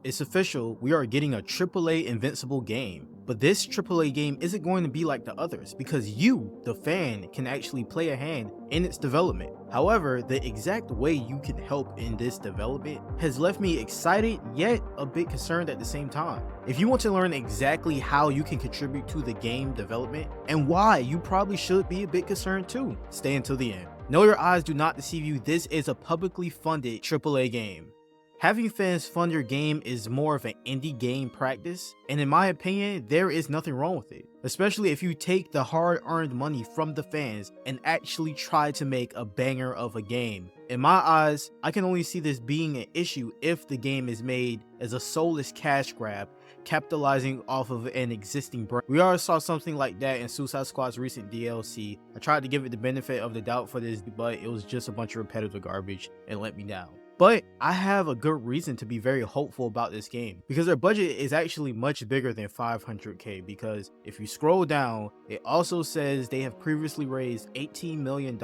It's official, we are getting a AAA Invincible game. But this AAA game isn't going to be like the others because you, the fan, can actually play a hand in its development. However, the exact way you can help in this development has left me excited yet a bit concerned at the same time. If you want to learn exactly how you can contribute to the game development and why you probably should be a bit concerned too, stay until the end. No, your eyes do not deceive you, this is a publicly funded AAA game. Having fans fund your game is more of an indie game practice, and in my opinion, there is nothing wrong with it. Especially if you take the hard-earned money from the fans and actually try to make a banger of a game. In my eyes, I can only see this being an issue if the game is made as a soulless cash grab, capitalizing off of an existing brand. We already saw something like that in Suicide Squad's recent DLC. I tried to give it the benefit of the doubt for this, but it was just a bunch of repetitive garbage and let me down. But I have a good reason to be very hopeful about this game because their budget is actually much bigger than $500K, because if you scroll down, it also says they have previously raised $18 million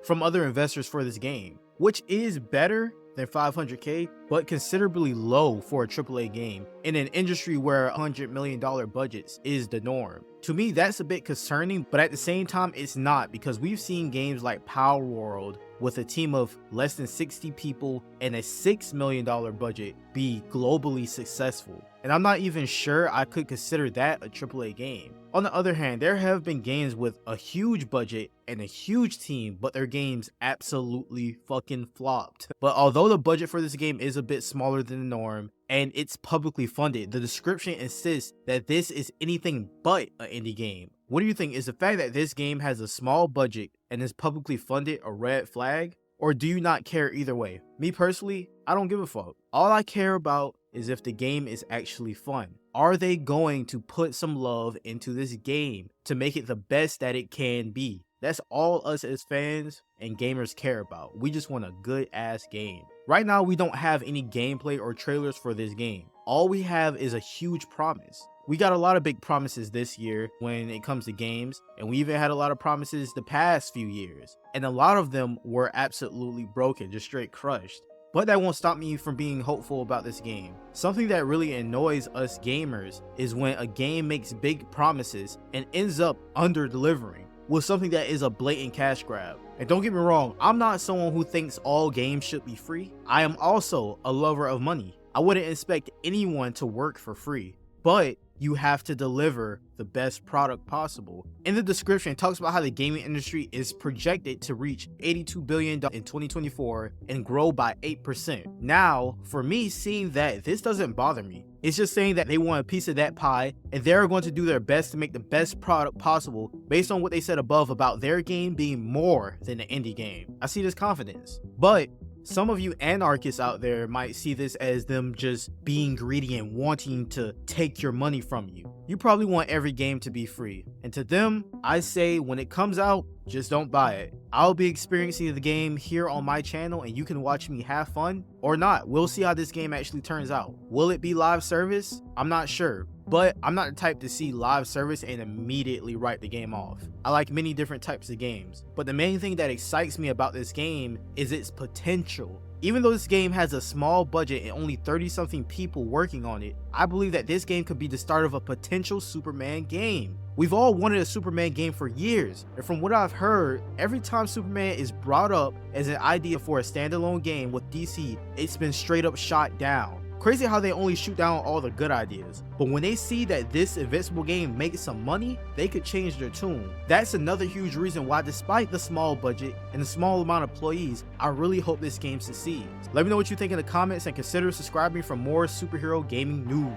from other investors for this game, which is better than $500K, but considerably low for a AAA game in an industry where $100 million budgets is the norm. To me, that's a bit concerning, but at the same time, it's not, because we've seen games like Power World with a team of less than 60 people and a $6 million budget be globally successful. And I'm not even sure I could consider that a AAA game. On the other hand, there have been games with a huge budget and a huge team, but their games absolutely fucking flopped. But although the budget for this game is a bit smaller than the norm, and it's publicly funded, the description insists that this is anything but an indie game. What do you think? Is the fact that this game has a small budget and is publicly funded a red flag? Or do you not care either way? Me personally, I don't give a fuck. All I care about is if the game is actually fun. Are they going to put some love into this game to make it the best that it can be? That's all us as fans and gamers care about. We just want a good ass game. Right now, we don't have any gameplay or trailers for this game. All we have is a huge promise. We got a lot of big promises this year when it comes to games, and we even had a lot of promises the past few years, and a lot of them were absolutely broken, just straight crushed. But that won't stop me from being hopeful about this game. Something that really annoys us gamers is when a game makes big promises and ends up under-delivering with something that is a blatant cash grab. And don't get me wrong, I'm not someone who thinks all games should be free. I am also a lover of money. I wouldn't expect anyone to work for free, but you have to deliver the best product possible. In the description, it talks about how the gaming industry is projected to reach $82 billion in 2024 and grow by 8%. Now, for me, seeing that, this doesn't bother me. It's just saying that they want a piece of that pie and they're going to do their best to make the best product possible based on what they said above about their game being more than an indie game. I see this confidence. But some of you anarchists out there might see this as them just being greedy and wanting to take your money from you. You probably want every game to be free. And to them, I say when it comes out, just don't buy it. I'll be experiencing the game here on my channel and you can watch me have fun or not. We'll see how this game actually turns out. Will it be live service? I'm not sure. But I'm not the type to see live service and immediately write the game off. I like many different types of games, but the main thing that excites me about this game is its potential. Even though this game has a small budget and only 30-something people working on it, I believe that this game could be the start of a potential Superman game. We've all wanted a Superman game for years, and from what I've heard, every time Superman is brought up as an idea for a standalone game with DC, it's been straight up shot down. Crazy how they only shoot down all the good ideas, but when they see that this Invincible game makes some money, they could change their tune. That's another huge reason why, despite the small budget and the small amount of employees, I really hope this game succeeds. Let me know what you think in the comments and consider subscribing for more superhero gaming news.